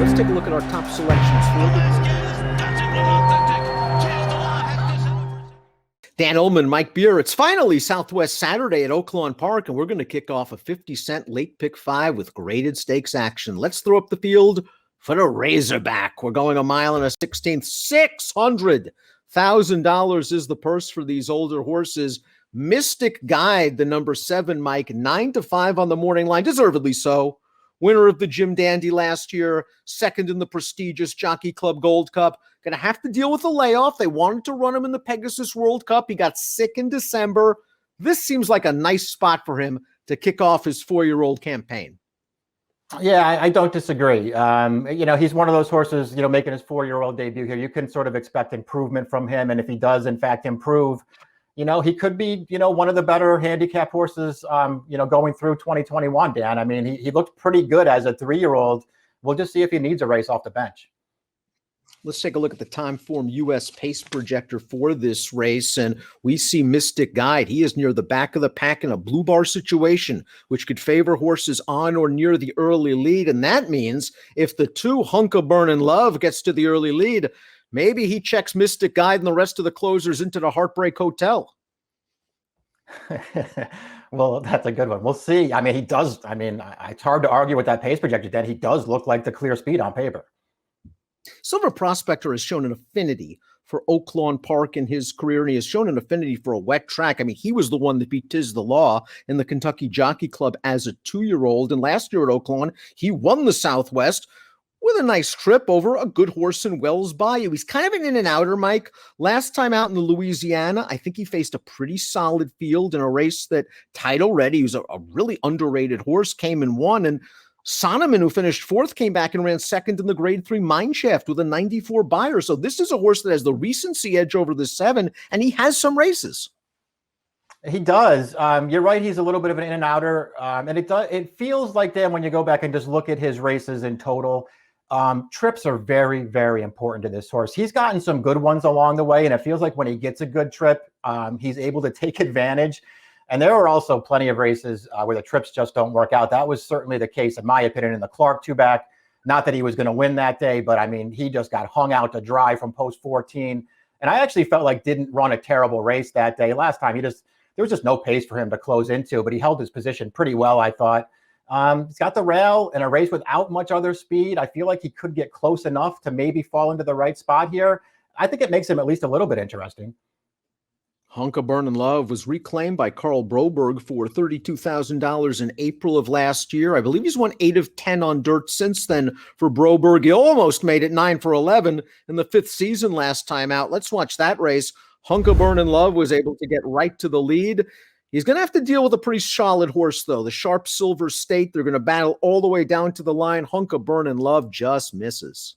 let's take a look at our top selections for Dan Illman, Mike Beer. It's finally Southwest Saturday at Oaklawn Park, and we're going to kick off a 50-cent late pick 5 with graded stakes action. Let's throw up the field for the Razorback. We're going a mile and a 16th. $600,000 is the purse for these older horses. Mystic Guide, the number 7, Mike, 9-5 on the morning line, deservedly so. Winner of the Jim Dandy last year, second in the prestigious Jockey Club Gold Cup. Going to have to deal with a layoff. They wanted to run him in the Pegasus World Cup. He got sick in December. This seems like a nice spot for him to kick off his 4-year-old campaign. Yeah, I don't disagree. He's one of those horses, making his 4-year-old debut here. You can sort of expect improvement from him. And if he does, in fact, improve, he could be, one of the better handicap horses, going through 2021, Dan. I mean, he looked pretty good as a 3-year-old. We'll just see if he needs a race off the bench. Let's take a look at the time form U.S. pace projector for this race, and we see Mystic Guide. He is near the back of the pack in a blue bar situation, which could favor horses on or near the early lead, and that means if the 2 Hunka Burnin' Love gets to the early lead, maybe he checks Mystic Guide and the rest of the closers into the Heartbreak Hotel. Well, that's a good one. We'll see. I mean, he does. I mean, it's hard to argue with that pace projector, Dan. He does look like the clear speed on paper. Silver Prospector has shown an affinity for Oaklawn Park in his career, and he has shown an affinity for a wet track. I mean, he was the one that beat Tiz the Law in the Kentucky Jockey Club as a 2-year-old, and last year at Oaklawn, he won the Southwest with a nice trip over a good horse in Wells Bayou. He's kind of an in-and-outer, Mike. Last time out in the Louisiana, I think he faced a pretty solid field in a race that Title Read. He was a really underrated horse, came and won, and Sonneman, who finished 4th, came back and ran 2nd in the Grade 3 Mineshaft with a 94 buyer. So this is a horse that has the recency edge over the 7, and he has some races. He does. You're right. He's a little bit of an in-and-outer, and it feels like, Dan, when you go back and just look at his races in total, trips are very, very important to this horse. He's gotten some good ones along the way, and it feels like when he gets a good trip, he's able to take advantage. And there were also plenty of races where the trips just don't work out. That was certainly the case, in my opinion, in the Clark 2-back. Not that he was going to win that day, but I mean, he just got hung out to dry from post 14. And I actually felt like didn't run a terrible race that day. Last time, there was just no pace for him to close into, but he held his position pretty well, I thought. He's got the rail in a race without much other speed. I feel like he could get close enough to maybe fall into the right spot here. I think it makes him at least a little bit interesting. Hunka Burnin' Love was reclaimed by Carl Broberg for $32,000 in April of last year. I believe he's won 8 of 10 on dirt since then for Broberg. He almost made it 9 for 11 in the 5th season last time out. Let's watch that race. Hunka Burnin' Love was able to get right to the lead. He's going to have to deal with a pretty solid horse, though. The Sharp Silver State, they're going to battle all the way down to the line. Hunka Burnin' Love just misses.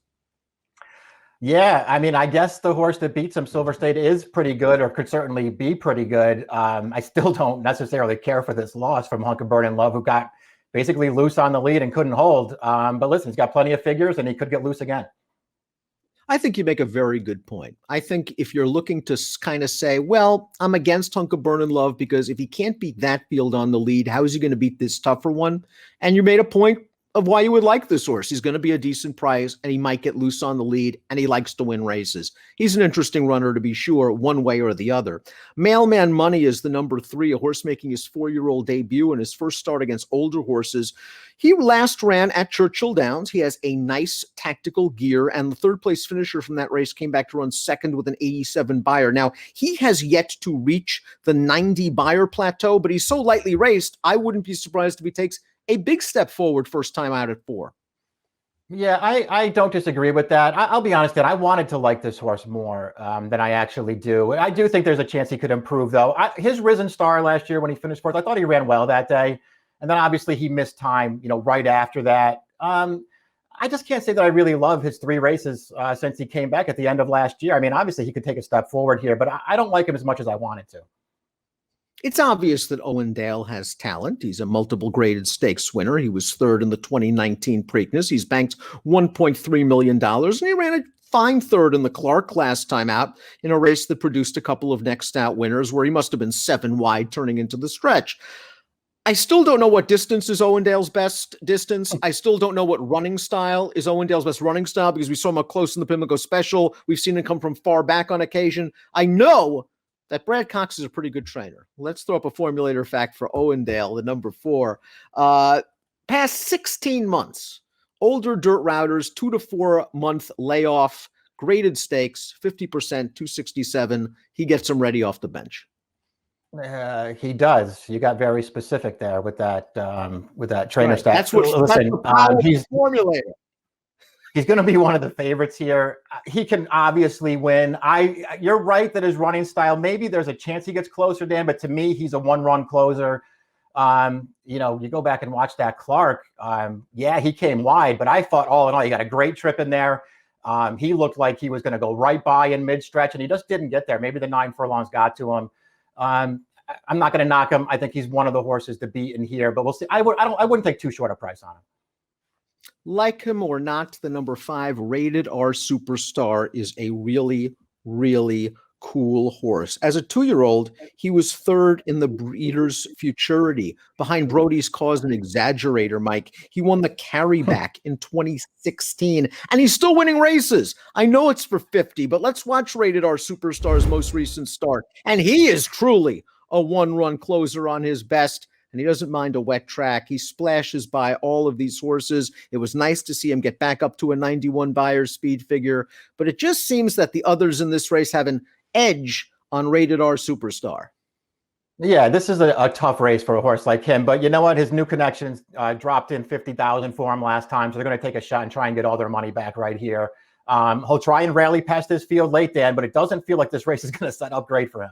Yeah, I mean, I guess the horse that beats him, Silver State, is pretty good, or could certainly be pretty good. I still don't necessarily care for this loss from Hunka Burnin' Love, who got basically loose on the lead and couldn't hold. But listen, he's got plenty of figures, and he could get loose again. I think you make a very good point. I think if you're looking to kind of say, well, I'm against Hunka Burnin' Love because if he can't beat that field on the lead, how is he going to beat this tougher one? And you made a point of why you would like this horse. He's going to be a decent price, and he might get loose on the lead, and he likes to win races. He's an interesting runner, to be sure, one way or the other. Mailman Money is the number 3, a horse making his 4-year-old debut and his first start against older horses. He last ran at Churchill Downs. He has a nice tactical gear, and the 3rd-place finisher from that race came back to run 2nd with an 87 buyer. Now, he has yet to reach the 90 buyer plateau, but he's so lightly raced, I wouldn't be surprised if he takes a big step forward first time out at 4. Yeah, I don't disagree with that. I'll be honest, that I wanted to like this horse more than I actually do. I do think there's a chance he could improve, though. His Risen Star last year when he finished 4th, I thought he ran well that day. And then obviously he missed time, right after that. I just can't say that I really love his 3 races since he came back at the end of last year. I mean, obviously he could take a step forward here, but I don't like him as much as I wanted to. It's obvious that Owen Dale has talent. He's a multiple graded stakes winner. He was 3rd in the 2019 Preakness. He's banked $1.3 million, and he ran a fine 3rd in the Clark last time out in a race that produced a couple of next out winners where he must have been 7 wide turning into the stretch. I still don't know what distance is Owen Dale's best distance. I still don't know what running style is Owen Dale's best running style because we saw him up close in the Pimlico Special. We've seen him come from far back on occasion. I know that Brad Cox is a pretty good trainer. Let's throw up a formulator fact for Owen Dale, the number 4. Past 16 months, older dirt routers, 2 to 4 month layoff, graded stakes, 50%, 267. He gets them ready off the bench. He does. You got very specific there with that trainer staff. That's what Listen, he's formulator. He's going to be one of the favorites here. He can obviously win. You're right that his running style, maybe there's a chance he gets closer, Dan, but to me, he's a one-run closer. You go back and watch that Clark. Yeah, he came wide, but I thought all in all, he got a great trip in there. He looked like he was going to go right by in mid-stretch, and he just didn't get there. Maybe the 9 furlongs got to him. I'm not going to knock him. I think he's one of the horses to beat in here, but we'll see. I wouldn't take too short a price on him. Like him or not, the number 5 Rated R Superstar is a really, really cool horse. As a 2-year-old, he was 3rd in the Breeders' Futurity behind Brody's Cause and Exaggerator, Mike. He won the Carryback in 2016, and he's still winning races. I know it's for 50, but let's watch Rated R Superstar's most recent start, and he is truly a one-run closer on his best, and he doesn't mind a wet track. He splashes by all of these horses. It was nice to see him get back up to a 91 Beyer speed figure, but it just seems that the others in this race have an edge on Rated R Superstar. Yeah, this is a tough race for a horse like him, but you know what? His new connections dropped in 50,000 for him last time, so they're going to take a shot and try and get all their money back right here. He'll try and rally past this field late, Dan, but it doesn't feel like this race is going to set up great for him.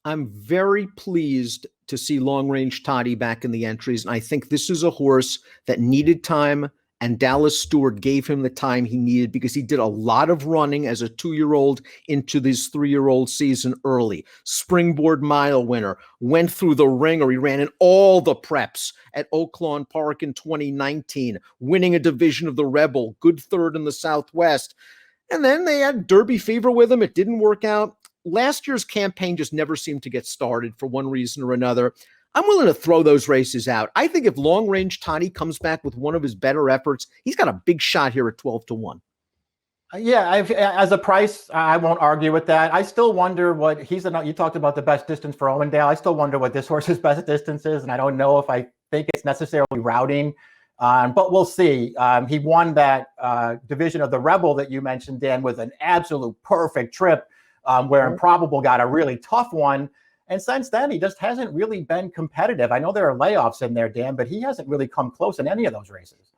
I'm very pleased to see Long Range Toddy back in the entries, and I think this is a horse that needed time, and Dallas Stewart gave him the time he needed because he did a lot of running as a 2-year-old into this 3-year-old season early. Springboard Mile winner, went through the ringer. He ran in all the preps at Oaklawn Park in 2019, winning a division of the Rebel, good 3rd in the Southwest. And then they had Derby fever with him. It didn't work out. Last year's campaign just never seemed to get started for one reason or another. I'm willing to throw those races out. I think if Long Range Toddy comes back with one of his better efforts, he's got a big shot here at 12-1. Yeah, as a price, I won't argue with that. I still wonder what you talked about the best distance for Owen Dale. I still wonder what this horse's best distance is, and I don't know if I think it's necessarily routing, but we'll see. He won that division of the Rebel that you mentioned, Dan, with an absolute perfect trip, where Improbable got a really tough one. And since then, he just hasn't really been competitive. I know there are layoffs in there, Dan, but he hasn't really come close in any of those races.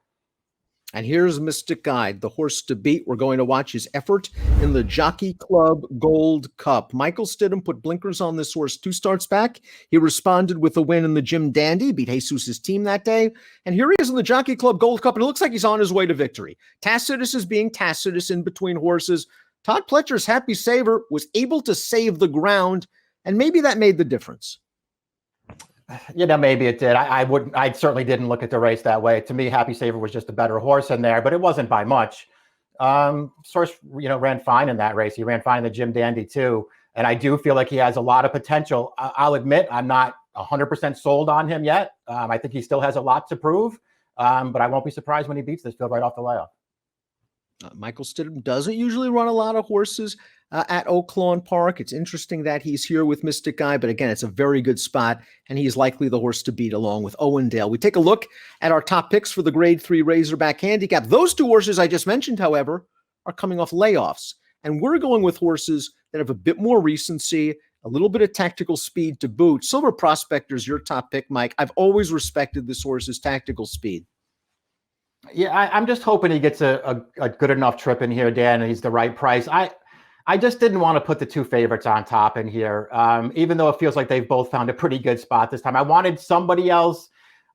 And here's Mystic Guide, the horse to beat. We're going to watch his effort in the Jockey Club Gold Cup. Michael Stidham put blinkers on this horse 2 starts back. He responded with a win in the Jim Dandy, beat Jesus' team that day. And here he is in the Jockey Club Gold Cup, and it looks like he's on his way to victory. Tacitus is being Tacitus in between horses. Todd Pletcher's Happy Saver was able to save the ground, and maybe that made the difference. Maybe it did. I certainly didn't look at the race that way. To me, Happy Saver was just a better horse in there, but it wasn't by much. Source, ran fine in that race. He ran fine in the Jim Dandy too. And I do feel like he has a lot of potential. I'll admit I'm not 100% sold on him yet. I think he still has a lot to prove, but I won't be surprised when he beats this field right off the layoff. Michael Stidham doesn't usually run a lot of horses at Oaklawn Park. It's interesting that he's here with Mystic Guy, but again, it's a very good spot, and he's likely the horse to beat along with Owen Dale. We take a look at our top picks for the Grade 3 Razorback Handicap. Those 2 horses I just mentioned, however, are coming off layoffs, and we're going with horses that have a bit more recency, a little bit of tactical speed to boot. Silver Prospector's your top pick, Mike. I've always respected this horse's tactical speed. Yeah, I'm just hoping he gets a good enough trip in here, Dan, and he's the right price. I just didn't want to put the 2 favorites on top in here, even though it feels like they've both found a pretty good spot this time. I wanted somebody else.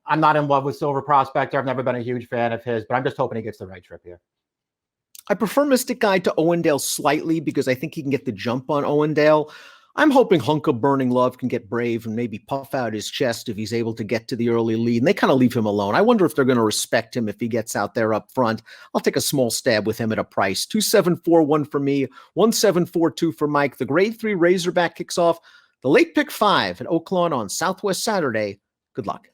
I'm not in love with Silver Prospector. I've never been a huge fan of his, but I'm just hoping he gets the right trip here. I prefer Mystic Guide to Owen Dale slightly because I think he can get the jump on Owen Dale. I'm hoping Hunk of Burning Love can get brave and maybe puff out his chest if he's able to get to the early lead. And they kind of leave him alone. I wonder if they're going to respect him if he gets out there up front. I'll take a small stab with him at a price. 2,741 for me, 1,742 for Mike. The Grade 3 Razorback kicks off the late pick 5 at Oaklawn on Southwest Saturday, Good luck.